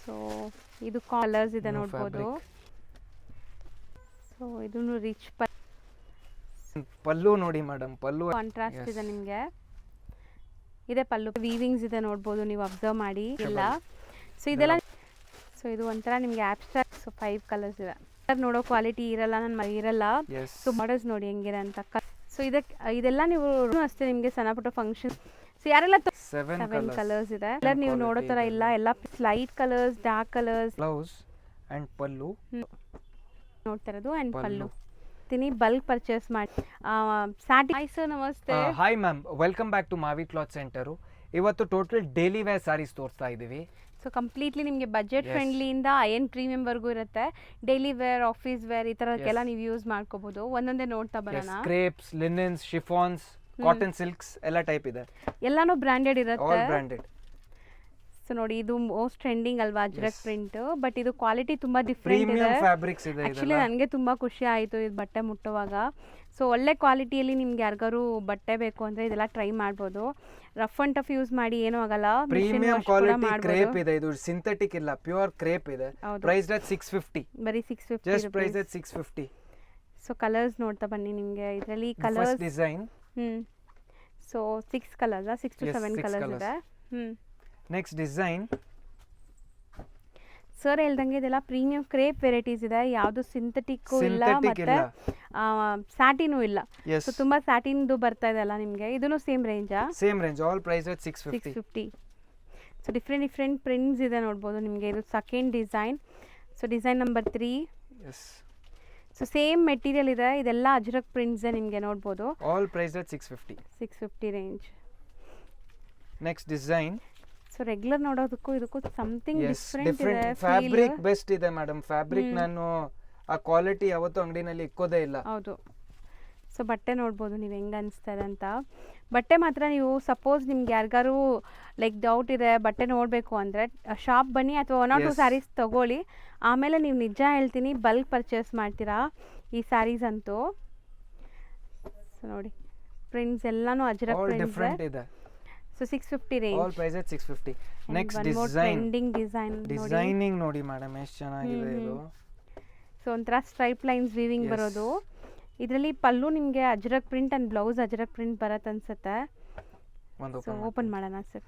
So ಇದು colours ಇದೆ New ನೋಡ್ಬೋದು. ಸೊ ಇದನ್ನು ರಿಚ್ ಪಲ್ಲು ನೋಡಿ ಮೇಡಮ್, ಪಲ್ಲು ಕಾಂಟ್ರಾಸ್ಟ್ ಇದೆ ನಿಮಗೆ. ಇದೆ ಪಲ್ಲು, ವೀವಿಂಗ್ಸ್ ಇದೆ ನೋಡ್ಬೋದು, ನೀವು ಅಬ್ಸರ್ವ್ ಮಾಡಿ ಇಲ್ಲ. ಸೊ ಇದೆಲ್ಲ ಸೊ ಇದು ಒಂಥರ ನಿಮಗೆ ಆಬ್ಸ್ಟ್ರಾಕ್ಟ್. ಸೊ 5 ಕಲರ್ಸ್ ಇದೆ. ಕಲರ್ ನೋಡೋ ಕ್ವಾಲಿಟಿ ಇರಲ್ಲ, ನನ್ನ ಇರಲ್ಲ. ಸೊ ಮಾಡಲ್ಸ್ ನೋಡಿ ಹೆಂಗಿದೆ ಅಂತ. ಸೊ ಇದೆಲ್ಲ ನೀವು ಅಷ್ಟೇ ನಿಮಗೆ ಸಣ್ಣ ಪುಟ್ಟ ಫಂಕ್ಷನ್. ಸೊ ಯಾರೆಲ್ಲ 7 ಕಲರ್ಸ್ ಇದೆ. ಕಲರ್ ನೀವು ನೋಡೋ ಥರ ಇಲ್ಲ, ಎಲ್ಲ light colours, dark colours. Blouse and pallu ನೋಡ್ತಾ ಇರೋದು ಅಂಡ್ ಪಲ್ಲು. ಬಲ್ಕ್ ಪರ್ಚೇಸ್ ಮಾಡಿ ಸ್ಟಾರ್ಟಿಂಗ್. ಹಾಯ್ ಸರ್, ನಮಸ್ತೆ. Hi ma'am, welcome back to ಮಾವಿ ಕ್ಲಾತ್ ಸೆಂಟರು. ಇವತ್ತು ಟೋಟಲ್ ಡೈಲಿ ವೇರ್ ಸ್ಯಾರೀಸ್ ತೋರಿಸ್ತಾ ಇದ್ದೀವಿ. ಸೊ ಕಂಪ್ಲೀಟ್ಲಿ ನಿಮಗೆ ಬಜೆಟ್ ಫ್ರೆಂಡ್ಲಿಯಿಂದ ಐಎನ್ ಪ್ರೀಮಿಯಂವರೆಗೂ ಇರುತ್ತೆ. ಡೈಲಿ ವೇರ್, ಆಫೀಸ್ ವೇರ್ ಈ ಥರಕ್ಕೆಲ್ಲ ನೀವು ಯೂಸ್ ಮಾಡ್ಕೋಬಹುದು. ಒಂದೊಂದೇ ನೋಡ್ತಾ ಬರೋಣ. ಕ್ರೇಪ್ಸ್, ಲಿನೆನ್ಸ್, ಶಿಫಾನ್ಸ್, ಕಾಟನ್ ಸಿಲ್ಕ್ಸ್ ಎಲ್ಲ ಟೈಪ್ ಇದೆ. ಎಲ್ಲಾನು ಬ್ರಾಂಡೆಡ್ ಇರುತ್ತೆ. All branded. ಸೊ ನೋಡಿ, ಇದು ಮೋಸ್ಟ್ ಟ್ರೆಂಡಿಂಗ್ ಅಲ್ವಾ ಅಜ್ರಕ್ ಪ್ರಿಂಟ್. ಬಟ್ ಇದು ಕ್ವಾಲಿಟಿ ತುಂಬಾ ಡಿಫ್ರೆಂಟ್ ಇದೆ. ಫ್ಯಾಬ್ರಿಕ್ಸ್ ಇದೆ. ಆಕ್ಚುಲಿ ನನಗೆ ತುಂಬಾ ಖುಷಿ ಆಯಿತು ಇದು ಬಟ್ಟೆ ಮುಟ್ಟುವಾಗ. ಸೊ ಒಳ್ಳೆ ಕ್ವಾಲಿಟಿಯಲ್ಲಿ ನಿಮ್ಗೆ ಯಾರಿಗಾರು ಬಟ್ಟೆ ಬೇಕು ಅಂದರೆ ಇದೆಲ್ಲ ಟ್ರೈ ಮಾಡ್ಬೋದು. ರಫ್ ಅಂಡ್ ಟಫ್ ಯೂಸ್ ಮಾಡಿ ಏನೂ ಆಗಲ್ಲ. ಪ್ರೀಮಿಯಂ ಕ್ವಾಲಿಟಿ ಕ್ರೇಪ್ ಇದೆ. ಇದು ಸಿಂಥೆಟಿಕ್ ಇಲ್ಲ, ಪ್ಯೂರ್ ಕ್ರೇಪ್ ಇದೆ. Price at 650. ಬರೀ 650. Just price at 650. So colours ನೋಡ್ತಾ ಬನ್ನಿ ನಿಮಗೆ. ಇದರಲ್ಲಿ colours design. So 6 colours, 6 to 7 colours ಇದೆ. Next design. ಸರ್ ಹೇಳ್ದಂಗೆ ಇದೆಲ್ಲ ಪ್ರೀಮಿಯಂ ಕ್ರೇಪ್ ವೆರೈಟೀಸ್ ಇದೆ. ಯಾವುದು ಸಿಂಥೆಟಿಕ್ ಇಲ್ಲ ಮತ್ತೆ ಸ್ಯಾಟಿನೂ ಇಲ್ಲ. ಸೊ ತುಂಬಾ ಸ್ಯಾಟಿನ್ದು ಬರ್ತಾ ಇದೆ ಅಲ್ಲ ನಿಮಗೆ. ಇದನ್ನು ಸೇಮ್ ರೇಂಜಾ? Same range. All price at 650. So different prints ಇದೆ ನೋಡ್ಬೋದು ನಿಮಗೆ. ಇದು second design. So design number 3. So same material ಇದೆ. ಇದೆಲ್ಲ ಅಜ್ರಕ್ ಪ್ರಿಂಟ್ಸ್ ನಿಮಗೆ ನೋಡ್ಬೋದು. All price at 650 range. Next design. So regular ನೋಡೋದಕ್ಕೂ ಇದಕ್ಕೂ ಸಮಥಿಂಗ್ ಡಿಫ್ರೆಂಟ್ ಇದೆ. ಫ್ಯಾಬ್ರಿಕ್ ಬೆಸ್ಟ್ ಇದೆ ಮೇಡಮ್. ಫ್ಯಾಬ್ರಿಕ್ ನಾನು ಆ ಕ್ವಾಲಿಟಿ ಯಾವತ್ತೂ ಅಂಗಡಿನಲ್ಲಿ ಇಕ್ಕೋದೇ ಇಲ್ಲ. ಹೌದು. ಸೊ ಬಟ್ಟೆ ನೋಡ್ಬೋದು ನೀವು ಹೆಂಗೆ ಅನಿಸ್ತಾ ಇದೆ ಅಂತ. ಬಟ್ಟೆ ಮಾತ್ರ ನೀವು ಸಪೋಸ್ ನಿಮ್ಗೆ ಯಾರಿಗಾರು ಲೈಕ್ ಡೌಟ್ ಇದೆ ಬಟ್ಟೆ ನೋಡಬೇಕು ಅಂದರೆ ಶಾಪ್ ಬನ್ನಿ ಅಥವಾ 1 or 2 ಸ್ಯಾರೀಸ್ ತೊಗೊಳ್ಳಿ. ಆಮೇಲೆ ನೀವು ನಿಜ ಹೇಳ್ತೀನಿ ಬಲ್ಕ್ ಪರ್ಚೇಸ್ ಮಾಡ್ತೀರಾ ಈ ಸ್ಯಾರೀಸ್ ಅಂತೂ. ಸೊ ನೋಡಿ ಪ್ರಿಂಟ್ಸ್ ಎಲ್ಲಾನು ಅಜ್ರಕ್ ಪ್ರಿಂಟ್ಸ್ ಇದೆ. So 650 range. All price at 650. Next design. Trending design. Designing ನೋಡಿ ಮೇಡಮ್ ಎಷ್ಟು ಚೆನ್ನಾಗಿದೆ ಇದು. ಸೊ ಒಂಥರ ಸ್ಟ್ರೈಪ್ ಲೈನ್ಸ್ ವೀವಿಂಗ್ ಬರೋದು. ಇದರಲ್ಲಿ ಪಲ್ಲು ನಿಮಗೆ Ajrakh print and blouse Ajrakh print ಬರುತ್ತೆ ಅನ್ಸುತ್ತೆ. ಸೊ ಓಪನ್ ಮಾಡೋಣ ಸರ್.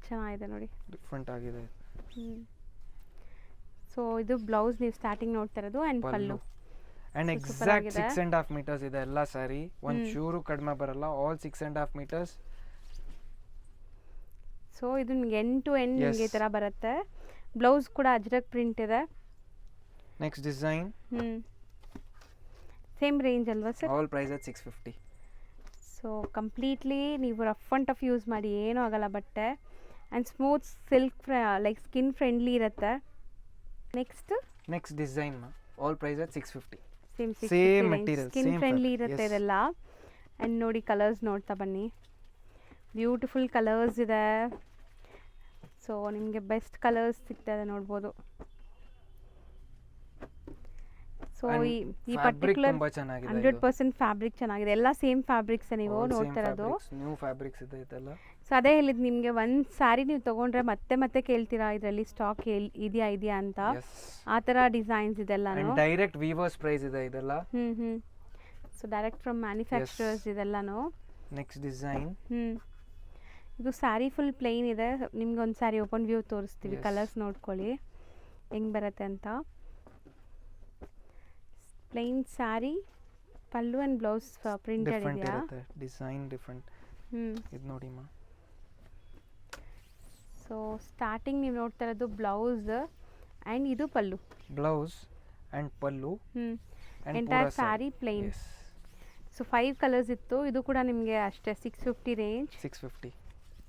ಚೆನ್ನಾಗಿದೆ ನೋಡಿ, ಡಿಫರೆಂಟ್ ಆಗಿದೆ. ಸೊ ಇದು ಬ್ಲೌಸ್ ನೀವು ಸ್ಟಾರ್ಟಿಂಗ್ ನೋಡ್ತಾ ಇರೋದು and pallu. And exact 6.5 meters ಇದೆ ಎಲ್ಲ ಸ್ಯಾರಿ. ಒಂದು ಚೂರು ಕಡಿಮೆ ಬರಲ್ಲ. All 6.5 meters. ಸೊ ಇದು ನಿಮಗೆ ಎಂಡ್ ಟು ಎಂಡ್ ನಿಮಗೆ ಈ ಥರ ಬರುತ್ತೆ. ಬ್ಲೌಸ್ ಕೂಡ ಅಜ್ರಕ್ ಪ್ರಿಂಟ್ ಇದೆ. Next design. ಸೇಮ್ ರೇಂಜ್ ಅಲ್ವಾ sir? All price at 650. So completely ನೀವು ರಫ್ ಅಂಡ್ ಟಫ್ ಯೂಸ್ ಮಾಡಿ ಏನೂ ಆಗಲ್ಲ ಬಟ್ಟೆ. And smooth silk like skin friendly ಇರುತ್ತೆ. Next design. All price at 650. Same material, skin friendly ಇರುತ್ತೆ ಇದೆಲ್ಲ. ಆ್ಯಂಡ್ ನೋಡಿ ಕಲರ್ಸ್ ನೋಡ್ತಾ ಬನ್ನಿ. ಬ್ಯೂಟಿಫುಲ್ ಕಲರ್ಸ್ ಇದೆ. ಸೊ ನಿಮಗೆ ಬೆಸ್ಟ್ ಕಲರ್ಸ್ ಸಿಗ್ತದೆ ನೋಡ್ಬೋದು. ಸೊ ಈ ಪರ್ಟಿಕ್ಯುಲರ್ 100% ಫ್ಯಾಬ್ರಿಕ್ ಚೆನ್ನಾಗಿದೆ. ಎಲ್ಲ ಸೇಮ್ ಫ್ಯಾಬ್ರಿಕ್ಸ್ ನೀವು ನೋಡ್ತಾ ಇರೋದು. ನ್ಯೂ ಫ್ಯಾಬ್ರಿಕ್ಸ್ ಇದೆ ಇದೆಲ್ಲ. ಸೊ ಅದೇ ಹೇಳಿದ್ ನಿಮಗೆ ಒಂದು ಸ್ಯಾರಿ ನೀವು ತೊಗೊಂಡ್ರೆ ಮತ್ತೆ ಕೇಳ್ತೀರಾ ಇದರಲ್ಲಿ ಸ್ಟಾಕ್ ಇದೆಯಾ ಅಂತ. ಆ ಥರ ಡಿಸೈನ್ಸ್ ಇದೆಲ್ಲ ಡೈರೆಕ್ಟ್ ವೀವರ್ಸ್ ಪ್ರೈಸ್ ಇದೆ ಇದೆಲ್ಲ. ಸೊ ಡೈರೆಕ್ಟ್ ಫ್ರಮ್ ಮ್ಯಾನುಫ್ಯಾಕ್ಚರರ್ಸ್ ಇದೆಲ್ಲನೂ. Next design. ಇದು ಸ್ಯಾರಿ ಫುಲ್ ಪ್ಲೇನ್ ಇದೆ. ನಿಮ್ಗೆ ಒಂದು ಸ್ಯಾರಿ ಓಪನ್ ವ್ಯೂ ತೋರಿಸ್ತೀವಿ. ಕಲರ್ಸ್ ನೋಡ್ಕೊಳ್ಳಿ ಹೆಂಗೆ ಬರುತ್ತೆ ಅಂತ. Plain sari, pallu and blouse printed ಇದೆಯಾ? Design different. ಇದು ನೋಡಿ ಮಾ. ಸೊ ಸ್ಟಾರ್ಟಿಂಗ್ ನೀವು ನೋಡ್ತಾ ಇರೋದು ಬ್ಲೌಸ್ ಆ್ಯಂಡ್ ಇದು pallu. Blouse and pallu. Entire sari plain. So 5 colours ಇತ್ತು. ಇದು ಕೂಡ ನಿಮಗೆ ಅಷ್ಟೇ 650 ರೇಂಜ್. 650.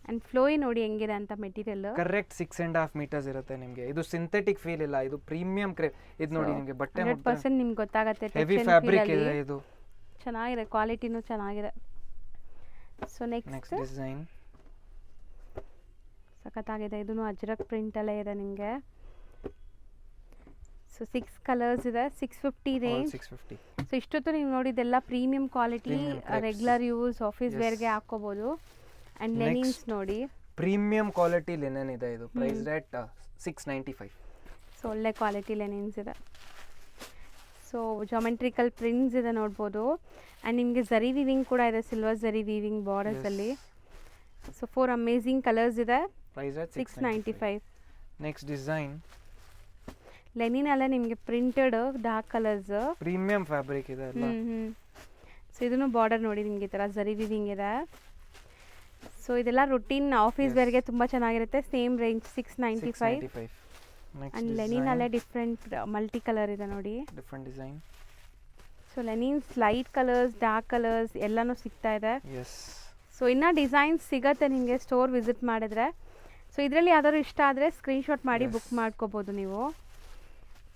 ಆ್ಯಂಡ್ ಫ್ಲೋಯಿ ನೋಡಿ ಹೆಂಗಿದೆ ಅಂತ ಮೆಟೀರಿಯಲ್. ಕರೆಕ್ಟ್ 6.5 meters ಇರುತ್ತೆ ನಿಮಗೆ. ಇದು ಸಿಂಥೆಟಿಕ್ ಫೀಲ್ ಇಲ್ಲ, ಇದು ಪ್ರೀಮಿಯಂ ಕ್ರೇಪ್. ಇದು ನೋಡಿ ನಿಮಗೆ ಬಟ್ಟೆ 100% ನಿಮ್ಗೆ ಗೊತ್ತಾಗುತ್ತೆ. ಹೆವಿ ಫ್ಯಾಬ್ರಿಕ್ ಇದೆ ಇದು. ಚೆನ್ನಾಗಿದೆ, ಕ್ವಾಲಿಟಿನೂ ಚೆನ್ನಾಗಿದೆ. So next design. ಸಖತ್ತಾಗಿದೆ. ಇದೂ ಅಜ್ರಕ್ ಪ್ರಿಂಟ್ ಅಲ್ಲೇ ಇದೆ ನಿಮಗೆ. ಸೊ 6 ಕಲರ್ಸ್ ಇದೆ. 650 ರೇಂಜ್. 650. ಸೊ ಇಷ್ಟೊತ್ತು ನೀವು ನೋಡಿದ್ದೆಲ್ಲ premium quality, regular use, office ವೇರ್ಗೆ ಹಾಕ್ಕೋಬೋದು. ಆ್ಯಂಡ್ ಲೆನಿನ್ಸ್ ನೋಡಿ. ಪ್ರೀಮಿಯಂ ಕ್ವಾಲಿಟಿ ಲಿನನ್ ಇದೆ ಇದು. Price rate 695. ಸೊ ಒಳ್ಳೆ ಕ್ವಾಲಿಟಿ ಲೆನಿನ್ಸ್ ಇದೆ. ಸೊ ಜಾಮೆಟ್ರಿಕಲ್ ಪ್ರಿಂಟ್ಸ್ ಇದೆ ನೋಡ್ಬೋದು. ಆ್ಯಂಡ್ ನಿಮಗೆ ಝರಿ ವೀವಿಂಗ್ ಕೂಡ ಇದೆ, ಸಿಲ್ವರ್ ಝರಿ ವೀವಿಂಗ್ ಬಾರ್ಡರ್ಸಲ್ಲಿ. ಸೊ 4 ಅಮೇಝಿಂಗ್ ಕಲರ್ಸ್ ಇದೆ. Price rate 695. Next design linen ಅಲ್ಲೇ ನಿಮಗೆ printed dark colours. Premium fabric ಇದೆ ಎಲ್ಲ. ಸೊ ಇದನ್ನು ಬಾರ್ಡರ್ ನೋಡಿ ನಿಮಗೆ ಈ ಥರ ಝರಿ ವಿವಿಂಗ್ ಇದೆ. ಸೊ ಇದೆಲ್ಲ ರುಟೀನ್ ಆಫೀಸ್ ವೇರ್ಗೆ ತುಂಬ ಚೆನ್ನಾಗಿರುತ್ತೆ. Same range 695. ಆ್ಯಂಡ್ ಲೆನಿನ್ ಅಲ್ಲೇ ಡಿಫ್ರೆಂಟ್ ಮಲ್ಟಿ ಕಲರ್ ಇದೆ ನೋಡಿ. Different design. So linens light colours, dark colours ಎಲ್ಲನೂ ಸಿಗ್ತಾ ಇದೆ. ಎಸ್. ಸೊ ಇನ್ನೂ ಡಿಸೈನ್ಸ್ ಸಿಗುತ್ತೆ ನಿಮಗೆ ಸ್ಟೋರ್ ವಿಸಿಟ್ ಮಾಡಿದ್ರೆ. ಸೊ ಇದರಲ್ಲಿ ಯಾವ್ದಾದ್ರು ಇಷ್ಟ ಆದರೆ ಸ್ಕ್ರೀನ್ಶಾಟ್ ಮಾಡಿ ಬುಕ್ ಮಾಡ್ಕೋಬೋದು ನೀವು.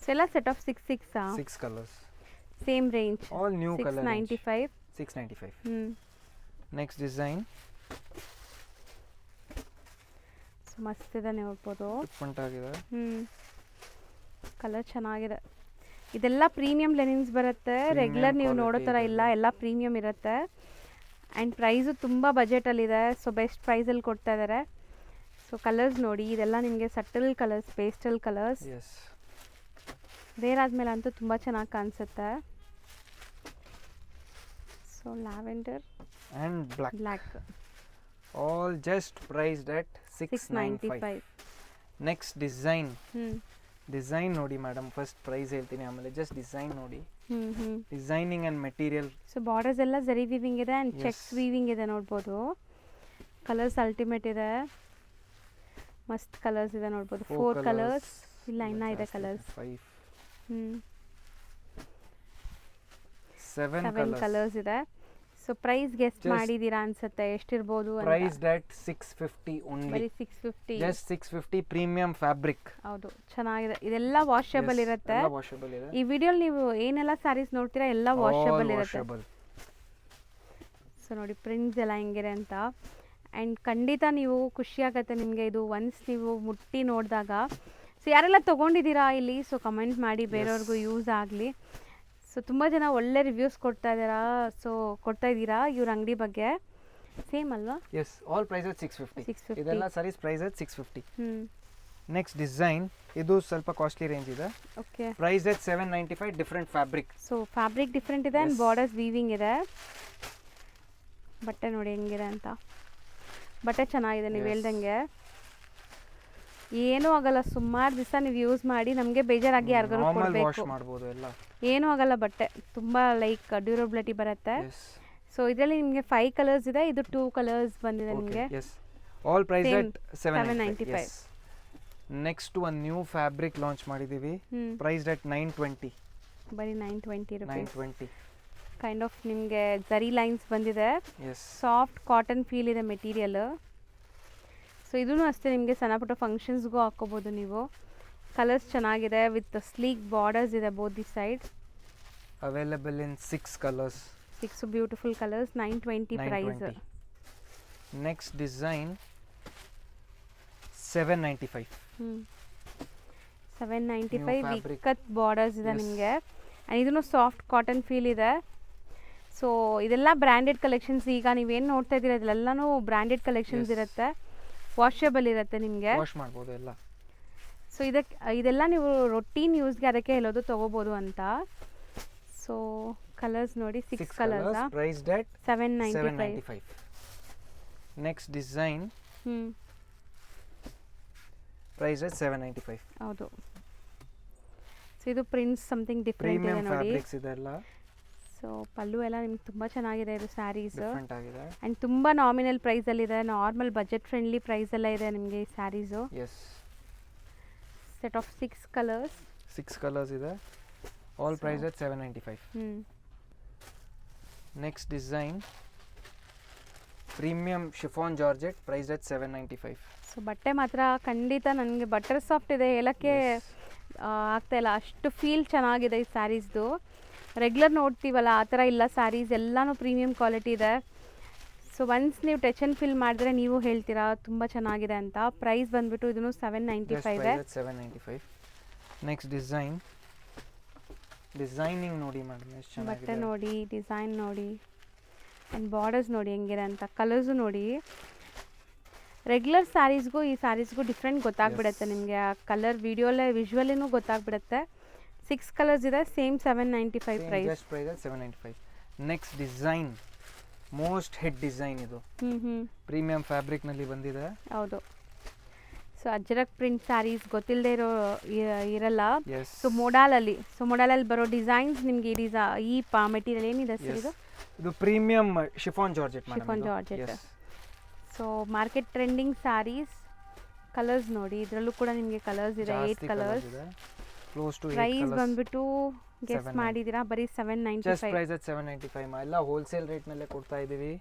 ಸೊ ಎಲ್ಲ set of 6 colours. Same range. All new colour. 695. 695. Next design so ಮಸ್ತ್ ಇದೆ ನೋಡ್ಬೋದು. ಡಿಫ್ರೆಂಟ್ ಆಗಿದೆ. ಕಲರ್ ಚೆನ್ನಾಗಿದೆ. ಇದೆಲ್ಲ ಪ್ರೀಮಿಯಂ ಲೆನಿನ್ಸ್ ಬರುತ್ತೆ. ರೆಗ್ಯುಲರ್ ನೀವು ನೋಡೋ ಥರ ಇಲ್ಲ, ಎಲ್ಲ ಪ್ರೀಮಿಯಂ ಇರುತ್ತೆ. ಆ್ಯಂಡ್ ಪ್ರೈಸು ತುಂಬ ಬಜೆಟಲ್ಲಿದೆ. ಸೊ ಬೆಸ್ಟ್ ಪ್ರೈಸಲ್ಲಿ ಕೊಡ್ತಾ ಇದ್ದಾರೆ. ಸೊ ಕಲರ್ಸ್ ನೋಡಿ, ಇದೆಲ್ಲ ನಿಮಗೆ subtle colours, pastel colours. Wear ಆದಮೇಲೆ ಅಂತೂ ತುಂಬ ಚೆನ್ನಾಗಿ ಕಾಣಿಸುತ್ತೆ. So lavender and black. All just priced at 695. Next design. Design ನೋಡಿ ಮೇಡಮ್, ಫಸ್ಟ್ ಪ್ರೈಸ್ ಹೇಳ್ತೀನಿ, ಆಮೇಲೆ ಜಸ್ಟ್ ಡಿಸೈನ್ ನೋಡಿ. Designing and material. So borders ಎಲ್ಲ ಝರಿ ವೀವಿಂಗ್ ಇದೆ ಆ್ಯಂಡ್ ಚೆಕ್ಸ್ ವೀವಿಂಗ್ ಇದೆ ನೋಡ್ಬೋದು. ಕಲರ್ಸ್ ಅಲ್ಟಿಮೇಟ್ ಇದೆ, ಮಸ್ತ್ ಕಲರ್ಸ್ ಇದೆ ನೋಡ್ಬೋದು. 4 ಕಲರ್ಸ್ ಇಲ್ಲ, ಇನ್ನೂ ಇದೆ ಕಲರ್ಸ್. 7 ಕಲರ್ಸ್ ಇದೆ. ಸೊ ಪ್ರೈಸ್ ಗೆಸ್ಟ್ ಮಾಡಿದೀರಾ ಅನ್ಸುತ್ತೆ, ಎಷ್ಟಿರ್ಬೋದು ಅಂತ. Price that 650 only. ಬರೀ 650. Just 650 premium fabric. ಹೌದು, ಚೆನ್ನಾಗಿದೆ. ಇದೆಲ್ಲ ವಾಷಬಲ್ ಇರುತ್ತೆ. ವಾಷಬಲ್ ಇದೆ. ಈ ವಿಡಿಯೋಲಿ ನೀವು ಏನೆಲ್ಲ ಸ್ಯಾರೀಸ್ ನೋಡ್ತೀರಾ ಎಲ್ಲ ವಾಷಬಲ್ ಇರುತ್ತೆ. ಸೊ ನೋಡಿ ಪ್ರಿಂಟ್ಸ್ ಎಲ್ಲ ಹೆಂಗಿದೆ ಅಂತ. ಆ್ಯಂಡ್ ಖಂಡಿತ ನೀವು ಖುಷಿಯಾಗತ್ತೆ ನಿಮಗೆ ಇದು ಒನ್ಸ್ ನೀವು ಮುಟ್ಟಿ ನೋಡಿದಾಗ. ಸೊ ಯಾರೆಲ್ಲ ತೊಗೊಂಡಿದ್ದೀರಾ ಇಲ್ಲಿ, ಸೊ ಕಮೆಂಟ್ ಮಾಡಿ, ಬೇರೆಯವ್ರಿಗೂ ಯೂಸ್ ಆಗಲಿ. ಸೊ ತುಂಬ ಜನ ಒಳ್ಳೆ ರಿವ್ಯೂಸ್ ಕೊಡ್ತಾ ಇದ್ದೀರಾ ಇವ್ರ ಅಂಗಡಿ ಬಗ್ಗೆ. ಸೇಮ್ ಅಲ್ವಾ? Yes, all price 650. ಇದೆಲ್ಲ ಸಾರೀಸ್ ಪ್ರೈಸ್ 650. ನೆಕ್ಸ್ಟ್ ಡಿಸೈನ್, ಇದು ಸ್ವಲ್ಪ ಕಾಸ್ಟ್ಲಿ ರೇಂಜ್ ಇದೆ. Okay. Price 795. Different fabric. So fabric different ಇದೆ ಆ್ಯಂಡ್ ಬಾರ್ಡರ್ಸ್ ವೀವಿಂಗ್ ಇದೆ. ಬಟ್ಟೆ ನೋಡಿ ಹೆಂಗಿದೆ ಅಂತ. ಬಟ್ಟೆ ಚೆನ್ನಾಗಿದೆ, ನೀವು ಹೇಳ್ದಂಗೆ ಏನೂ ಆಗಲ್ಲ. ಸುಮಾರು ದಿವಸ ನೀವು ಯೂಸ್ ಮಾಡಿ ನಮಗೆ ಬೇಜಾರಾಗಿ ಯಾರಿಗಾರು ಕೊಡಬೇಕು, ಏನೂ ಆಗಲ್ಲ. ಬಟ್ಟೆ ತುಂಬ ಲೈಕ್ ಡ್ಯೂರಬಿಲಿಟಿ ಬರುತ್ತೆ. ಸೊ ಇದರಲ್ಲಿ ನಿಮಗೆ 5 ಕಲರ್ಸ್ ಇದೆ, ಇದು 2 ಕಲರ್ಸ್ ಬಂದಿದೆ ನಿಮಗೆ. All price 795. ನೆಕ್ಸ್ಟ್ ಒಂದು ನ್ಯೂ ಫ್ಯಾಬ್ರಿಕ್ ಲಾಂಚ್ ಮಾಡಿದ್ದೀವಿ. ಪ್ರೈಸ್ 920. ಬರೀ 920 ರೂಪೀಸ್. 920. ಕೈಂಡ್ ಆಫ್ ನಿಮಗೆ ಝರಿ ಲೈನ್ಸ್ ಬಂದಿದೆ. ಸಾಫ್ಟ್ ಕಾಟನ್ ಫೀಲ್ ಇದೆ ಮೆಟೀರಿಯಲ್. ಸೊ ಇದೂ ಅಷ್ಟೇ, ನಿಮಗೆ ಸಣ್ಣ ಪುಟ್ಟ ಫಂಕ್ಷನ್ಸ್ಗೂ ಹಾಕ್ಕೋಬೋದು ನೀವು. ಕಲರ್ಸ್ ಚೆನ್ನಾಗಿದೆ, ವಿತ್ ಸ್ಲೀಕ್ ಬಾರ್ಡರ್ಸ್ ಇದೆ both the side. Available in 6 colours. 6 beautiful colours. 920 price. Next design 795. 795 ವಿಕತ್ ಬಾರ್ಡರ್ಸ್ ಇದೆ ನಿಮಗೆ. ಆ್ಯಂಡ್ ಇದೂ ಸಾಫ್ಟ್ ಕಾಟನ್ ಫೀಲ್ ಇದೆ. ಸೊ ಇದೆಲ್ಲ ಬ್ರ್ಯಾಂಡೆಡ್ ಕಲೆಕ್ಷನ್ಸ್. ಈಗ ನೀವೇನು ನೋಡ್ತಾ ಇದ್ದೀರಾ ಇದೆಲ್ಲನೂ ಬ್ರ್ಯಾಂಡೆಡ್ ಕಲೆಕ್ಷನ್ಸ್ ಇರುತ್ತೆ, ವಾಷಬಲ್ ಇರುತ್ತೆ, ನಿಮಗೆ ವಾಶ್ ಮಾಡ್ಬೋದು ಎಲ್ಲ. ಸೊ ಇದೆಲ್ಲ ನೀವು ರೊಟೀನ್ ಯೂಸ್ಗೆ ಅದಕ್ಕೆ ಹೇಳೋದು ತೊಗೋಬೋದು ಅಂತ. ಸೊ ಕಲರ್ಸ್ ನೋಡಿ, 6 colours. Price 795. Next design price 795. ಹೌದು. ಸೊ ಇದು ಪ್ರಿಂಟ್ಸ್ ಸಮಥಿಂಗ್ ಡಿಫ್ರೆಂಟ್ ಇದೆ ನೋಡಿ. ಇದೆಲ್ಲ ಸೊ ಪಲ್ಲು ಎಲ್ಲ ನಿಮ್ಗೆ ತುಂಬ ಚೆನ್ನಾಗಿದೆ ಇದು ಸ್ಯಾರೀಸ್. ಡಿಫರೆಂಟ್ ಆಗಿದೆ ಆ್ಯಂಡ್ ತುಂಬ ನಾಮಿನಲ್ ಪ್ರೈಸಲ್ಲಿದೆ, ನಾರ್ಮಲ್ ಬಜೆಟ್ ಫ್ರೆಂಡ್ಲಿ ಪ್ರೈಸೆಲ್ಲ ಇದೆ ನಿಮಗೆ ಈ saris. Set of 6 colours. 6 colours ಇದೆ. All price 795. Next design premium chiffon georgette. ಪ್ರೈಸ್ 795. ಸೊ ಬಟ್ಟೆ ಮಾತ್ರ ಖಂಡಿತ ನನಗೆ ಬಟರ್ ಸಾಫ್ಟ್ ಇದೆ, ಹೇಳೋಕ್ಕೆ ಆಗ್ತಾಯಿಲ್ಲ, ಅಷ್ಟು ಫೀಲ್ ಚೆನ್ನಾಗಿದೆ ಈ ಸ್ಯಾರೀಸ್ದು. ರೆಗ್ಯುಲರ್ ನೋಡ್ತೀವಲ್ಲ ಆ ಥರ ಇಲ್ಲ ಸ್ಯಾರೀಸ್, ಎಲ್ಲನೂ ಪ್ರೀಮಿಯಂ ಕ್ವಾಲಿಟಿ ಇದೆ. ಸೊ ಒನ್ಸ್ ನೀವು ಟಚ್ ಆ್ಯಂಡ್ ಫೀಲ್ ಮಾಡಿದ್ರೆ ನೀವು ಹೇಳ್ತೀರಾ ತುಂಬ ಚೆನ್ನಾಗಿದೆ ಅಂತ. ಪ್ರೈಸ್ ಬಂದುಬಿಟ್ಟು ಇದನ್ನು 795 ಇದೆ. 795. ನೆಕ್ಸ್ಟ್ ಡಿಸೈನಿಂಗ್ ನೋಡಿ ಮೇಡಮ್, ಎಷ್ಟು ಚೆನ್ನಾಗಿದೆ. ಬಟ್ಟೆ ನೋಡಿ, ಡಿಸೈನ್ ನೋಡಿ, ಆ್ಯಂಡ್ ಬಾರ್ಡರ್ಸ್ ನೋಡಿ ಹೆಂಗಿದೆ ಅಂತ. ಕಲರ್ಸು ನೋಡಿ, ರೆಗ್ಯುಲರ್ ಸ್ಯಾರೀಸ್ಗೂ ಈ ಸ್ಯಾರೀಸ್ಗೂ ಡಿಫ್ರೆಂಟ್ ಗೊತ್ತಾಗ್ಬಿಡುತ್ತೆ Yes. ನಿಮಗೆ ಆ ಕಲರ್ ವಿಜುವಲಿನೂ ಗೊತ್ತಾಗ್ಬಿಡುತ್ತೆ. 6 ಕಲರ್ಸ್ ಇದೆ, same 795 price. Just price 795. Next design, most hit design ಇದು, ಪ್ರೀಮಿಯಂ ಫ್ಯಾಬ್ರಿಕ್ ನಲ್ಲಿ ಬಂದಿದೆ. ಹೌದು. ಸೊ ಅಜ್ರಕ್ ಪ್ರಿಂಟ್ ಸ್ಯಾರೀಸ್ ಗೊತ್ತಿಲ್ಲದೆ ಇರಲ್ಲ. ಎಸ್ ಸೊ ಮೊಡಾಲಲ್ಲಿ ಬರೋ ಡಿಸೈನ್ಸ್ ನಿಮಗೆ ಈ ಮೆಟೀರಿಯಲ್ ಏನಿದೆ ಸರ್ ಇದು? ಇದು premium chiffon georgette Chiffon georgette. So market trending sarees. Colours ನೋಡಿ, ಇದರಲ್ಲೂ ಕೂಡ ನಿಮಗೆ ಕಲರ್ಸ್ ಇದೆ, 8 ಕಲರ್ಸ್. ಕ್ಲೋಸ್ ಟು ಪ್ರೈಸ್ ಬಂದ್ಬಿಟ್ಟು ಗೆಸ್ 790. ಮಾಡಿದ್ದೀರಾ, ಬರೀ ಜಸ್ಟ್ 795. ಪ್ರೈಸ್ 795 ಎಲ್ಲ ಹೋಲ್ಸೇಲ್ ರೇಟ್ ನಲ್ಲೇ ಕೊಡ್ತಾ ಇದೀವಿ.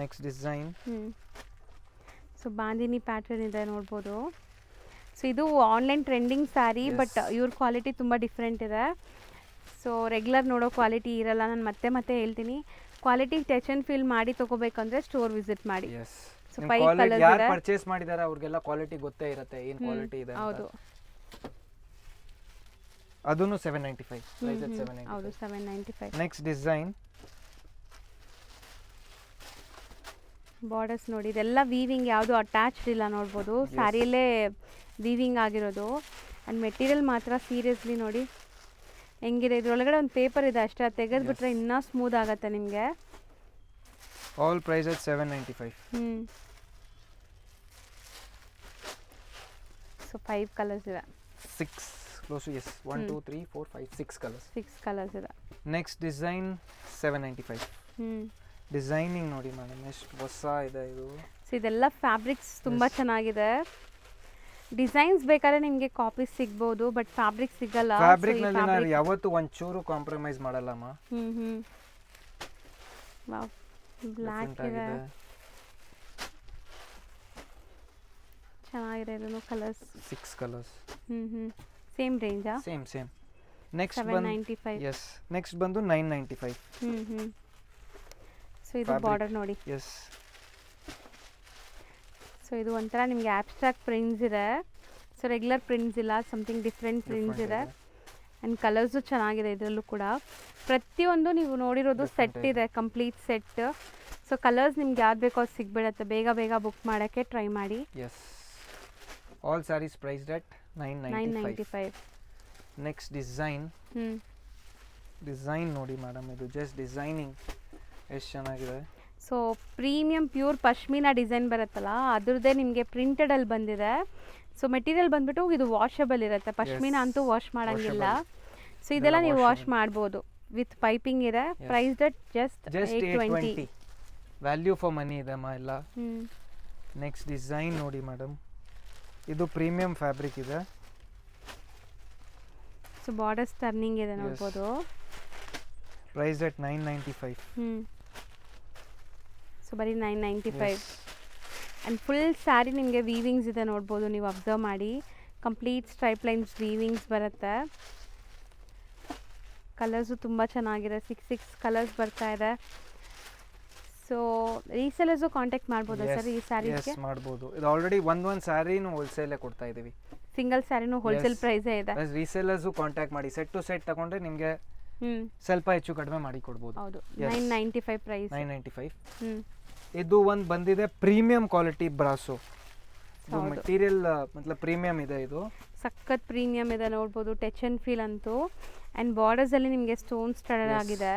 Next design, so bandhani pattern ಇದೆ ನೋಡ್ಬೋದು. ಸೊ ಇದು ಆನ್ಲೈನ್ ಟ್ರೆಂಡಿಂಗ್ ಸ್ಯಾರಿ, ಬಟ್ ಇವ್ರ ಕ್ವಾಲಿಟಿ ತುಂಬ ಡಿಫ್ರೆಂಟ್ ಇದೆ. ಸೊ ರೆಗ್ಯುಲರ್ ನೋಡೋ ಕ್ವಾಲಿಟಿ ಇರಲ್ಲ. ನಾನು ಮತ್ತೆ ಹೇಳ್ತೀನಿ, ಕ್ವಾಲಿಟಿ ಟಚ್ ಆ್ಯಂಡ್ ಫೀಲ್ ಮಾಡಿ ತೊಗೋಬೇಕಂದ್ರೆ ಸ್ಟೋರ್ ವಿಸಿಟ್ ಮಾಡಿ. ಎಸ್ ಸೊ 5 ಕಲರ್ಸ್ ಯಾರು ಇದೆ. ಪರ್ಚೇಸ್ ಮಾಡಿದಾರೆ ಅವ್ರಿಗೆಲ್ಲ ಕ್ವಾಲಿಟಿ ಗೊತ್ತೇ ಇರುತ್ತೆ, ಏನು ಕ್ವಾಲಿಟಿ ಇದೆ ಅಂತ. ಹೌದು ಅದನ್ನು 795 ಪ್ರೈಸ್ ಹೌದು 795. 795. ನೆಕ್ಸ್ಟ್ ಡಿಸೈನ್, ಬಾರ್ಡರ್ಸ್ ನೋಡಿ, ಇದೆಲ್ಲ ವೀವಿಂಗ್ ಯಾವುದು ಅಟ್ಯಾಚ್ಡ್ ಇಲ್ಲ ನೋಡ್ಬೋದು. ಸ್ಯಾರಿಯಲ್ಲೇ ವೀವಿಂಗ್ ಆಗಿರೋದು. ಆ್ಯಂಡ್ ಮೆಟೀರಿಯಲ್ ಮಾತ್ರ ಸೀರಿಯಸ್ಲಿ ನೋಡಿ ಹೆಂಗಿದೆ. ಇದ್ರೊಳಗಡೆ ಒಂದು ಪೇಪರ್ ಇದೆ ಅಷ್ಟೇ, ಅದು ತೆಗೆದ್ಬಿಟ್ರೆ ಇನ್ನೂ ಸ್ಮೂತ್ ಆಗುತ್ತೆ ನಿಮಗೆ. All price 795. ಸೊ 5 ಕಲರ್ಸ್ ಇದೆ. 6 ಕ್ಲೋಸ್ ಟು 1 2 3 4 5 6 ಕಲರ್ಸ್. 6 ಕಲರ್ಸ್ ಇದೆ. Next design 795. ಡಿಸೈನಿಂಗ್ ನೋಡಿ ಮೇಡಮ್ ಎಷ್ಟು ಹೊಸ ಇದೆ ಇದು. ಸೊ ಇದೆಲ್ಲ ಫ್ಯಾಬ್ರಿಕ್ಸ್ ತುಂಬ ಚೆನ್ನಾಗಿದೆ. ಡಿಸೈನ್ಸ್ ಬೇಕಾದ್ರೆ ನಿಮಗೆ ಕಾಪೀಸ್ ಸಿಗ್ಬೋದು, ಬಟ್ ಫ್ಯಾಬ್ರಿಕ್ ಸಿಗಲ್ಲ. ಫ್ಯಾಬ್ರಿಕ್ ನಲ್ಲಿ ನಾನು ಯಾವತ್ತೂ ಒಂಚೂರು ಕಾಂಪ್ರಮೈಸ್ ಮಾಡಲ್ಲಮ್ಮ. ವಾವ್, ಬ್ಲ್ಯಾಕ್ Different ಇದೆ, ಆಗಿದೆ. ಚೆನ್ನಾಗಿದೆ. ಇದನ್ನು ಕಲರ್ಸ್ 6 ಕಲರ್ಸ್. ಸೇಮ್ ರೇಂಜಾ? ಸೇಮ್. ನೆಕ್ಸ್ಟ್ ಬಂದು 795. ಎಸ್, ನೆಕ್ಸ್ಟ್ ಬಂದು 995. ಸೊ ಇದು ಬಾರ್ಡರ್ ನೋಡಿ. ಎಸ್, ಸೊ ಇದು ಒಂಥರ ನಿಮಗೆ ಆಬ್ಸ್ಟ್ರಾಕ್ಟ್ ಪ್ರಿಂಟ್ಸ್ ಇದೆ. ಸೊ ರೆಗ್ಯುಲರ್ ಪ್ರಿಂಟ್ಸ್ ಇಲ್ಲ, ಸಮಥಿಂಗ್ ಡಿಫ್ರೆಂಟ್ ಪ್ರಿಂಟ್ಸ್ ಇದೆ. ಆ್ಯಂಡ್ ಕಲರ್ಸು ಚೆನ್ನಾಗಿದೆ ಇದರಲ್ಲೂ ಕೂಡ. ಪ್ರತಿಯೊಂದು ನೀವು ನೋಡಿರೋದು ಸೆಟ್ ಇದೆ, ಕಂಪ್ಲೀಟ್ ಸೆಟ್. ಸೊ ಕಲರ್ಸ್ ನಿಮ್ಗೆ ಯಾವ್ದು ಬೇಕೋ ಅದು ಸಿಗ್ಬಿಡತ್ತೆ. ಬೇಗ ಬುಕ್ ಮಾಡೋಕ್ಕೆ ಟ್ರೈ ಮಾಡಿ. Yes, all sarees priced at 995. Next design ನೋಡಿ ಮೇಡಮ್, ಇದು ಜಸ್ಟ್ ಡಿಸೈನಿಂಗ್ ಎಷ್ಟು ಚೆನ್ನಾಗಿದೆ. So premium pure pashmina design ಬರುತ್ತಲ್ಲ, ಅದ್ರದ್ದೇ ನಿಮಗೆ ಪ್ರಿಂಟೆಡಲ್ಲಿ ಬಂದಿದೆ. ಸೊ ಮೆಟೀರಿಯಲ್ ಬಂದ್ಬಿಟ್ಟು ಇದು ವಾಷಬಲ್ ಇರುತ್ತೆ. ಪಶ್ಮಿನಾ ಅಂತೂ ವಾಶ್ ಮಾಡೋಂಗಿಲ್ಲ. ಸೊ ಇದೆಲ್ಲ ನೀವು ವಾಶ್ ಮಾಡ್ಬೋದು. ವಿತ್ ಪೈಪಿಂಗ್ ಇದೆ. Price that just 820. Value for money ಇದೆ ಅಮ್ಮ ಎಲ್ಲ. ನೆಕ್ಸ್ಟ್ ಡಿಸೈನ್ ನೋಡಿ ಮೇಡಮ್, ಇದು ಪ್ರೀಮಿಯಂ ಫ್ಯಾಬ್ರಿಕ್ ಇದೆ. ಸೊ ಬಾರ್ಡರ್ಸ್ ಟರ್ನಿಂಗ್ ಇದೆ ನೋಡ್ಬೋದು. Price at 995. ಸೊ ಬರೀ 995. ಆ್ಯಂಡ್ ಫುಲ್ ಸ್ಯಾರಿ ನಿಮಗೆ ವೀವಿಂಗ್ಸ್ ಇದೆ ನೋಡ್ಬೋದು, ನೀವು ಅಬ್ಸರ್ವ್ ಮಾಡಿ. ಕಂಪ್ಲೀಟ್ ಸ್ಟ್ರೈಪ್ ಲೈನ್ಸ್ ವೀವಿಂಗ್ಸ್ ಬರುತ್ತೆ. ಕಲರ್ಸು ತುಂಬ ಚೆನ್ನಾಗಿದೆ. 6 ಕಲರ್ಸ್ ಬರ್ತಾ ಇದೆ. ಸೊ ರೀಸೆಲರ್ಸು ಕಾಂಟ್ಯಾಕ್ಟ್ ಮಾಡ್ಬೋದಾ ಸರ್ ಈ ಸ್ಯಾರೀಸ್ಗೆ? ಮಾಡ್ಬೋದು. ಇದು ಆಲ್ರೆಡಿ ಒಂದೊಂದು ಸ್ಯಾರಿನೂ ಹೋಲ್ಸೇಲೇ ಕೊಡ್ತಾ ಇದ್ದೀವಿ. ಸಿಂಗಲ್ ಸ್ಯಾರಿನೂ ಹೋಲ್ಸೇಲ್ ಪ್ರೈಸೇ ಇದೆ. ರೀಸೇಲರ್ಸು ಕಾಂಟ್ಯಾಕ್ಟ್ ಮಾಡಿ, ಸೆಟ್ ಟು ಸೆಟ್ ತಗೊಂಡ್ರೆ ನಿಮಗೆ ಸ್ವಲ್ಪ ಹೆಚ್ಚು ಕಡಿಮೆ ಮಾಡಿ ಕೊಡ್ಬೋದು. ಹೌದು, 995 ಪ್ರೈಸ್. 995. ಇದು ಒಂದು ಬಂದಿದೆ ಪ್ರೀಮಿಯಂ ಕ್ವಾಲಿಟಿ ಬ್ರಾಸೋ. ಮೆಟೀರಿಯಲ್ ಮತ್ಲಬ್ ಪ್ರೀಮಿಯಂ ಇದೆ. ಇದು ಸಖತ್ ಪ್ರೀಮಿಯಂ ಇದೆ ನೋಡ್ಬೋದು, ಟಚ್ ಅಂಡ್ ಫೀಲ್ ಅಂತೂ. ಆ್ಯಂಡ್ ಬಾರ್ಡರ್ಸಲ್ಲಿ ನಿಮಗೆ ಸ್ಟೋನ್ ಸ್ಟಡ್ ಆಗಿದೆ.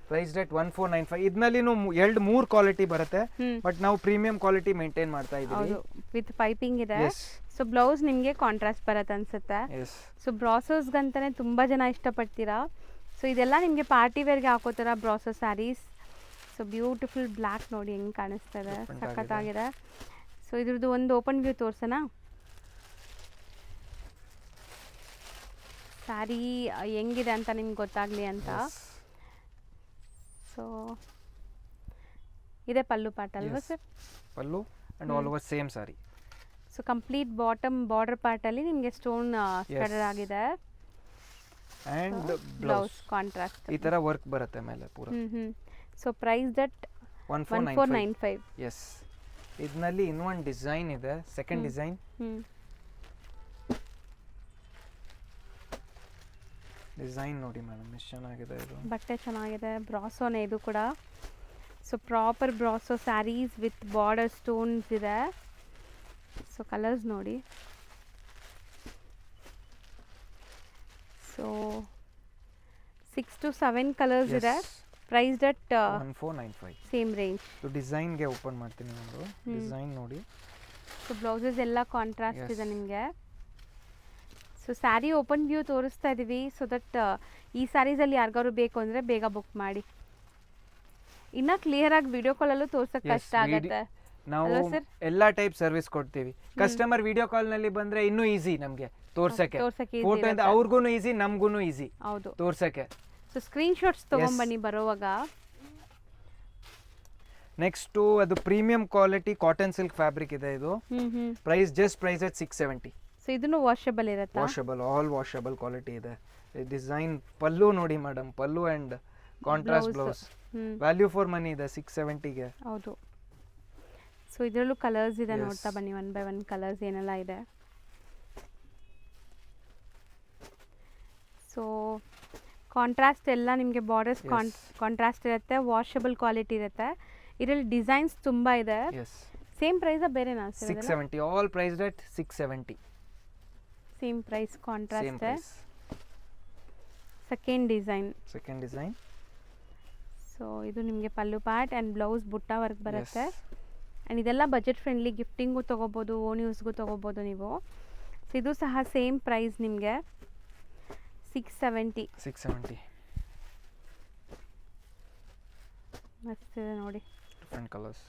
Price rate 1495. ಇದರಲ್ಲಿ 2-3 ಕ್ವಾಲಿಟಿ ಬರುತ್ತೆ, ಬಟ್ ನಾವು ಪ್ರೀಮಿಯಂ ಕ್ವಾಲಿಟಿ ಮೇಂಟೈನ್ ಮಾಡ್ತಾ ಇದ್ದೀವಿ. ವಿತ್ ಪೈಪಿಂಗ್ ಇದೆ. ಸೊ ಬ್ಲೌಸ್ ನಿಮಗೆ ಕಾಂಟ್ರಾಸ್ಟ್ ಬರುತ್ತೆ ಅನ್ಸುತ್ತೆ. ಸೊ ಬ್ರಾಸೋಸ್ಗಂತಾನೆ ತುಂಬ ಜನ ಇಷ್ಟಪಡ್ತೀರಾ. ಸೊ ಇದೆಲ್ಲ ನಿಮಗೆ ಪಾರ್ಟಿ ವೇರ್ಗೆ ಹಾಕೋತರ brasso saris. So beautiful black ನೋಡಿ ಹೆಂಗೆ ಕಾಣಿಸ್ತಾ ಇದೆ, ಸಖತ್ತಾಗಿದೆ. ಸೊ ಇದ್ರದ್ದು ಒಂದು ಓಪನ್ ವ್ಯೂ ತೋರ್ಸೋಣ. ಸ್ಯಾರಿ ಹೆಂಗಿದೆ ಅಂತ ನಿಮ್ಗೆ ಗೊತ್ತಾಗಲಿ ಅಂತ. ಸೊ ಇದೆ ಪಲ್ಲು ಪಾರ್ಟ್ ಅಲ್ವಾ sir? Pallu and all over same sari. So complete bottom border ಪಾರ್ಟಲ್ಲಿ ನಿಮಗೆ ಸ್ಟೋನ್ ಸ್ಟಡರ್ ಆಗಿದೆ. ಅಂಡ್ ಬ್ಲೌಸ್ ಕಾಂಟ್ರಾಸ್ಟ್ ಈ ತರ ವರ್ಕ್ ಬರುತ್ತೆ ಮೇಲೆ ಪೂರ. So price that 1495. ಎಸ್, ಇದರಲ್ಲಿ ಇನ್ನೊಂದು ಡಿಸೈನ್ ಇದೆ, ಸೆಕೆಂಡ್ ಡಿಸೈನ್. ಡಿಸೈನ್ ನೋಡಿ ಮೇಡಮ್ ಎಷ್ಟು ಚೆನ್ನಾಗಿದೆ. ಇದು ಬಟ್ಟೆ ಚೆನ್ನಾಗಿದೆ, ಬ್ರಾಸೋನೇ ಇದು ಕೂಡ. So proper brasso saris with border stones ಇದೆ. ಸೊ ಕಲರ್ಸ್ ನೋಡಿ. ಸೊ 6 to 7 ಕಲರ್ಸ್ ಇದೆ. Priced at 1495. Same range. So ಡಿಸೈನ್ಗೆ ಓಪನ್ ಮಾಡ್ತೀನಿ ಒಂದು ಡಿಸೈನ್ ನೋಡಿ. ಸೊ ಬ್ಲೌಸಸ್ ಎಲ್ಲ ಕಾಂಟ್ರಾಸ್ಟ್ ಇದೆ ನಿಮಗೆ. ಸೊ ಸ್ಯಾರಿ ಓಪನ್ ವ್ಯೂ ತೋರಿಸ್ತಾ ಇದ್ದೀವಿ, ಸೊ ದಟ್ ಈ ಸ್ಯಾರೀಸಲ್ಲಿ ಯಾರಿಗಾರು ಬೇಕು ಅಂದರೆ ಬೇಗ ಬುಕ್ ಮಾಡಿ. ಇನ್ನು ಕ್ಲಿಯರಾಗಿ ವಿಡಿಯೋ ಕಾಲಲ್ಲೂ ತೋರ್ಸೋಕ್ಕೆ ಕಷ್ಟ ಆಗುತ್ತೆ. ನಾವು ಎಲ್ಲ ಟೈಪ್ ಸರ್ವಿಸ್ ಕೊಡ್ತೀವಿ. ಕಸ್ಟಮರ್ ವಿಡಿಯೋ ಕಾಲ್ನಲ್ಲಿ ಬಂದರೆ ಇನ್ನೂ ಈಸಿ ನಮಗೆ ತೋರ್ಸೋಕ್ಕೆ. ಫೋಟೋ ಇಂದ ಅವ್ರಿಗೂ ಈಸಿ, ನಮಗೂ ಈಸಿ ಹೌದು ತೋರ್ಸೋಕ್ಕೆ. ಸೊ ಸ್ಕ್ರೀನ್ಶಾಟ್ಸ್ ತೊಗೊಂಬನ್ನಿ ಬರೋವಾಗ. ನೆಕ್ಸ್ಟು ಅದು premium quality cotton silk fabric ಇದೆ. ಇದು ಪ್ರೈಸ್ at 670. ಸೊ ಇದನ್ನು ವಾಷಬಲ್ ಇರುತ್ತೆ. ವಾಷಬಲ್, ಆಲ್ ವಾಷಬಲ್ ಕ್ವಾಲಿಟಿ ಇದೆ. ಡಿಸೈನ್ ಪಲ್ಲು ನೋಡಿ madam, pallu and contrast blouse. Value for money ಇದೆ 670ಗೆ. ಹೌದು. ಸೊ ಇದರಲ್ಲೂ ಕಲರ್ಸ್ ಇದೆ, ನೋಡ್ತಾ ಬನ್ನಿ ಒನ್ ಬೈ ಒನ್ ಕಲರ್ಸ್ ಏನೆಲ್ಲ ಇದೆ. ಸೊ ಕಾಂಟ್ರಾಸ್ಟ್ ಎಲ್ಲ ನಿಮಗೆ ಬಾರ್ಡರ್ಸ್ ಕಾಂಟ್ರಾಸ್ಟ್ ಇರುತ್ತೆ, ವಾಷಬಲ್ ಕ್ವಾಲಿಟಿ ಇರುತ್ತೆ. ಇದರಲ್ಲಿ ಡಿಸೈನ್ಸ್ ತುಂಬ ಇದೆ. ಸೇಮ್ ಪ್ರೈಸ್ ಬೇರೆನಾ? 670, all priced at 670. Same price contrast. Second design. So ಇದು ನಿಮಗೆ pallu part and blouse butta work ಬರುತ್ತೆ. ಆ್ಯಂಡ್ ಇದೆಲ್ಲ ಬಜೆಟ್ ಫ್ರೆಂಡ್ಲಿ, ಗಿಫ್ಟಿಂಗು ತೊಗೋಬೋದು, ಓನ್ ಯೂಸ್ಗೂ ತೊಗೋಬೋದು ನೀವು. ಸೊ ಇದು ಸಹ ಸೇಮ್ ಪ್ರೈಸ್ ನಿಮಗೆ 670. ಮಸ್ತಿದೆ ನೋಡಿ, different colours.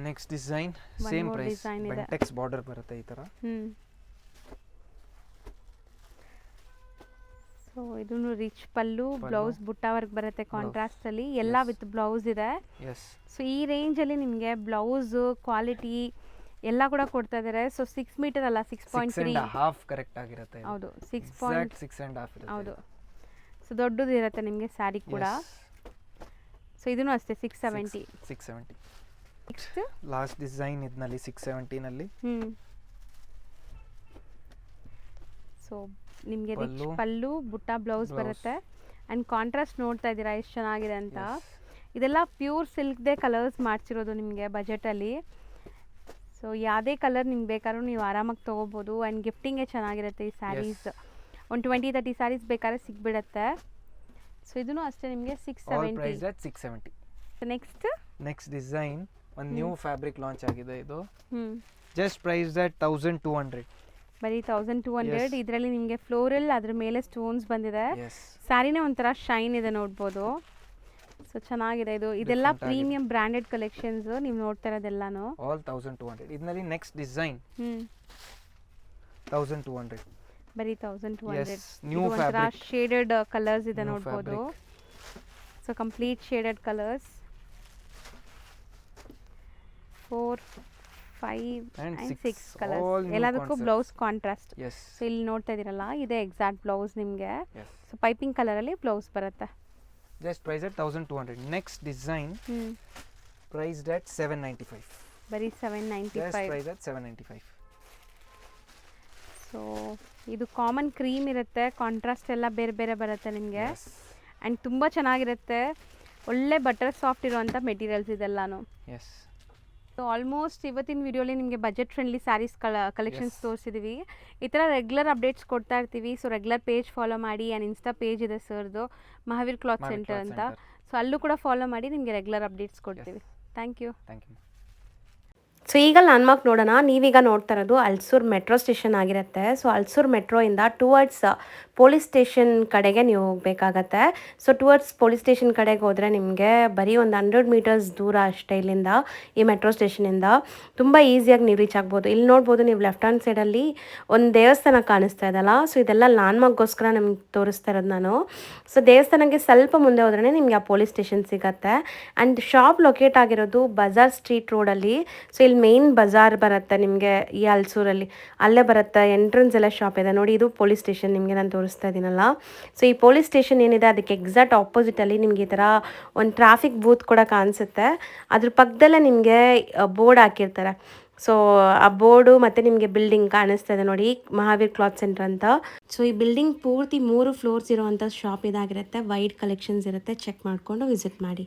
Next design same price, Bentex border ಬರುತ್ತೆ ಈ ತರ. ಸೊ ಇದನ್ನು rich pallu, blouse butta work ಬರುತ್ತೆ ಕಾಂಟ್ರಾಸ್ಟ್ ಅಲ್ಲಿ, ಎಲ್ಲ ವಿತ್ ಬ್ಲೌಸ್ ಇದೆ. ಸೊ ಈ ರೇಂಜ್ ಅಲ್ಲಿ ನಿಮಗೆ ಬ್ಲೌಸ್ ಕ್ವಾಲಿಟಿ ಎಲ್ಲ ಕೂಡ ಕೊಡ್ತಾ ಇದ್ದಾರೆ. ಸೊ 6 ಮೀಟರ್ ಅಲ್ಲ, 6.3 ಕರೆಕ್ಟ್ ಆಗಿರುತ್ತೆ. ಹೌದು, 6.5 ಇರುತ್ತೆ. ಹೌದು. ಸೊ ದೊಡ್ಡದು ಇರುತ್ತೆ ನಿಮಗೆ ಸ್ಯಾರಿ ಕೂಡ. ಸೊ ಇದನ್ನು ಅಷ್ಟೇ 670. ನೆಕ್ಸ್ಟ್ ಲಾಸ್ಟ್ ಡಿಸೈನ್ ಇದರಲ್ಲಿ 670 ನಲ್ಲಿ. ಸೊ ನಿಮಗೆ ರಿಚ್ ಪಲ್ಲು, ಬುಟ್ಟ ಬ್ಲೌಸ್ ಬರುತ್ತೆ. ಆ್ಯಂಡ್ ಕಾಂಟ್ರಾಸ್ಟ್ ನೋಡ್ತಾ ಇದ್ದೀರಾ ಎಷ್ಟು ಚೆನ್ನಾಗಿದೆ ಅಂತ. ಇದೆಲ್ಲ ಪ್ಯೂರ್ ಸಿಲ್ಕ್ದೇ ಕಲರ್ಸ್ ಮಾಡ್ಸಿರೋದು ನಿಮಗೆ ಬಜೆಟಲ್ಲಿ. ಸೊ ಯಾವುದೇ ಕಲರ್ ನಿಮ್ಗೆ ಬೇಕಾದ್ರೂ ನೀವು ಆರಾಮಾಗಿ ತೊಗೋಬೋದು. ಆ್ಯಂಡ್ ಗಿಫ್ಟಿಂಗೇ ಚೆನ್ನಾಗಿರುತ್ತೆ ಈ ಸ್ಯಾರೀಸ್. ಒಂದು 20-30 ಸ್ಯಾರೀಸ್ ಬೇಕಾದ್ರೆ ಸಿಗ್ಬಿಡುತ್ತೆ. ಸೊ ಇದನ್ನು ಅಷ್ಟೇ ನಿಮಗೆ 670. ನೆಕ್ಸ್ಟ್ ಡಿಸೈನ್ ಒಂದು ನ್ಯೂ ಫ್ಯಾಬ್ರಿಕ್ ಲಾಂಚ್ ಆಗಿದೆ. ಇದು ಜಸ್ಟ್ ಪ್ರೈಸ್ at 1200. ಬರೀ 1200. ಇದರಲ್ಲಿ ನಿಮಗೆ ಫ್ಲೋರಲ್, ಅದ್ರ ಮೇಲೆ ಸ್ಟೋನ್ಸ್ ಬಂದಿದೆ. ಸ್ಯಾರಿನೇ ಒಂಥರ ಶೈನ್ ಇದೆ, ನೋಡ್ಬೋದು. ಸೊ ಚೆನ್ನಾಗಿದೆ ಇದು. ಇದೆಲ್ಲ ಪ್ರೀಮಿಯಂ ಬ್ರಾಂಡೆಡ್ ಕಲೆಕ್ಷನ್ಸ್ ನೀವು ನೋಡ್ತಾ ಇರೋದೆಲ್ಲಾನು. ಆಲ್ 1200. ಇದರಲ್ಲಿ ನೆಕ್ಸ್ಟ್ ಡಿಸೈನ್ 1200. ಬರೀ 1200. ನ್ಯೂ ಫ್ಯಾಬ್ರಿಕ್, ಶೇಡೆಡ್ ಕಲರ್ಸ್ ಇದೆ, ನೋಡ್ಬೋದು. So complete shaded colours 4, 5 and 6 colours. ಎಲ್ಲದಕ್ಕೂ ಬ್ಲೌಸ್ ಕಾಂಟ್ರಾಸ್ಟ್. ಸೊ ಇಲ್ಲಿ ನೋಡ್ತಾ ಇದ್ದೀರಲ್ಲ, ಇದೇ ಎಕ್ಸಾಕ್ಟ್ ಬ್ಲೌಸ್ ನಿಮಗೆ. ಸೊ ಪೈಪಿಂಗ್ ಕಲರಲ್ಲಿ ಬ್ಲೌಸ್ ಬರುತ್ತೆ. Just price at 1200. Next design priced at 795. ಬರೀ 795. Just price at 795. ಸೊ ಇದು ಕಾಮನ್ ಕ್ರೀಮ್ ಇರುತ್ತೆ, ಕಾಂಟ್ರಾಸ್ಟ್ ಎಲ್ಲ ಬೇರೆ ಬೇರೆ ಬರುತ್ತೆ ನಿಮಗೆ. ಆ್ಯಂಡ್ ತುಂಬ ಚೆನ್ನಾಗಿರುತ್ತೆ, ಒಳ್ಳೆ ಬಟರ್ ಸಾಫ್ಟ್ ಇರುವಂಥ ಮೆಟೀರಿಯಲ್ಸ್ ಇದೆಲ್ಲಾನು. ಸೊ ಆಲ್ಮೋಸ್ಟ್ ಇವತ್ತಿನ ವಿಡಿಯೋಲಿ ನಿಮಗೆ ಬಜೆಟ್ ಫ್ರೆಂಡ್ಲಿ ಸ್ಯಾರೀಸ್ ಕಲೆಕ್ಷನ್ಸ್ ತೋರಿಸಿದ್ದೀವಿ. ಈ ಥರ ರೆಗ್ಯುಲರ್ ಅಪ್ಡೇಟ್ಸ್ ಕೊಡ್ತಾ ಇರ್ತೀವಿ. ಸೊ ರೆಗ್ಯುಲರ್ ಪೇಜ್ ಫಾಲೋ ಮಾಡಿ. ಆ್ಯಂಡ್ ಇನ್ಸ್ಟಾ ಪೇಜ್ ಇದೆ ಸರ್ದು, ಮಹಾವೀರ್ ಕ್ಲಾತ್ ಸೆಂಟರ್ ಅಂತ. ಸೊ ಅಲ್ಲೂ ಕೂಡ ಫಾಲೋ ಮಾಡಿ, ನಿಮಗೆ ರೆಗ್ಯುಲರ್ ಅಪ್ಡೇಟ್ಸ್ ಕೊಡ್ತೀವಿ. Thank you. ಸೊ ಈಗ ಲ್ಯಾಂಡ್ಮಾರ್ಕ್ ನೋಡೋಣ. ನೀವೀಗ ನೋಡ್ತಾ ಇರೋದು ಅಲ್ಸೂರ್ ಮೆಟ್ರೋ ಸ್ಟೇಷನ್ ಆಗಿರುತ್ತೆ. ಸೊ ಅಲ್ಸೂರ್ ಮೆಟ್ರೋಯಿಂದ ಟುವರ್ಡ್ಸ್ ಪೊಲೀಸ್ ಸ್ಟೇಷನ್ ಕಡೆಗೆ ನೀವು ಹೋಗಬೇಕಾಗತ್ತೆ. ಸೊ ಟುವರ್ಡ್ಸ್ ಪೊಲೀಸ್ ಸ್ಟೇಷನ್ ಕಡೆಗೆ ಹೋದರೆ ನಿಮಗೆ ಬರೀ ಒಂದು 100 ಮೀಟರ್ಸ್ ದೂರ ಅಷ್ಟೇ ಇಲ್ಲಿಂದ, ಈ ಮೆಟ್ರೋ ಸ್ಟೇಷನಿಂದ. ತುಂಬ ಈಸಿಯಾಗಿ ನೀವು ರೀಚ್ ಆಗ್ಬೋದು. ಇಲ್ಲಿ ನೋಡ್ಬೋದು ನೀವು ಲೆಫ್ಟ್ ಹ್ಯಾಂಡ್ ಸೈಡಲ್ಲಿ ಒಂದು ದೇವಸ್ಥಾನ ಕಾಣಿಸ್ತಾ ಇದಲ್ಲ. ಸೊ ಇದೆಲ್ಲ ಲ್ಯಾಂಡ್ಮಾರ್ಕ್ಗೋಸ್ಕರ ನಮ್ಗೆ ತೋರಿಸ್ತಾ ಇರೋದು ನಾನು. ಸೊ ದೇವಸ್ಥಾನಕ್ಕೆ ಸ್ವಲ್ಪ ಮುಂದೆ ಹೋದ್ರೇ ನಿಮಗೆ ಆ ಪೊಲೀಸ್ ಸ್ಟೇಷನ್ ಸಿಗುತ್ತೆ. ಆ್ಯಂಡ್ ಶಾಪ್ ಲೊಕೇಟ್ ಆಗಿರೋದು ಬಜಾರ್ ಸ್ಟ್ರೀಟ್ ರೋಡಲ್ಲಿ. ಸೊ ಇಲ್ಲಿ ಮೇನ್ ಬಜಾರ್ ಬರುತ್ತೆ ನಿಮಗೆ ಈ ಅಲ್ಸೂರಲ್ಲಿ, ಅಲ್ಲೇ ಬರುತ್ತೆ. ಎಂಟ್ರೆನ್ಸ್ ಎಲ್ಲ ಶಾಪ್ ಇದೆ ನೋಡಿ. ಇದು ಪೊಲೀಸ್ ಸ್ಟೇಷನ್ ನಿಮಗೆ ನಾನು ತೋರಿಸ್ತಾ ಇದ್ದೀನಲ್ಲ. ಸೊ ಈ ಪೊಲೀಸ್ ಸ್ಟೇಷನ್ ಏನಿದೆ ಅದಕ್ಕೆ ಎಕ್ಸಾಕ್ಟ್ ಆಪೋಸಿಟಲ್ಲಿ ನಿಮಗೆ ಈ ಥರ ಒಂದು ಟ್ರಾಫಿಕ್ ಬೂತ್ ಕೂಡ ಕಾಣಿಸುತ್ತೆ. ಅದ್ರ ಪಕ್ಕದಲ್ಲೇ ನಿಮಗೆ ಬೋರ್ಡ್ ಹಾಕಿರ್ತಾರೆ. ಸೊ ಆ ಬೋರ್ಡು ಮತ್ತು ನಿಮಗೆ ಬಿಲ್ಡಿಂಗ್ ಕಾಣಿಸ್ತಾ ಇದೆ ನೋಡಿ, ಮಹಾವೀರ್ ಕ್ಲಾತ್ ಸೆಂಟರ್ ಅಂತ. ಸೊ ಈ ಬಿಲ್ಡಿಂಗ್ ಪೂರ್ತಿ 3 ಫ್ಲೋರ್ಸ್ ಇರುವಂಥ ಶಾಪ್ ಇದಾಗಿರುತ್ತೆ. ವೈಡ್ ಕಲೆಕ್ಷನ್ಸ್ ಇರುತ್ತೆ, ಚೆಕ್ ಮಾಡಿಕೊಂಡು ವಿಸಿಟ್ ಮಾಡಿ.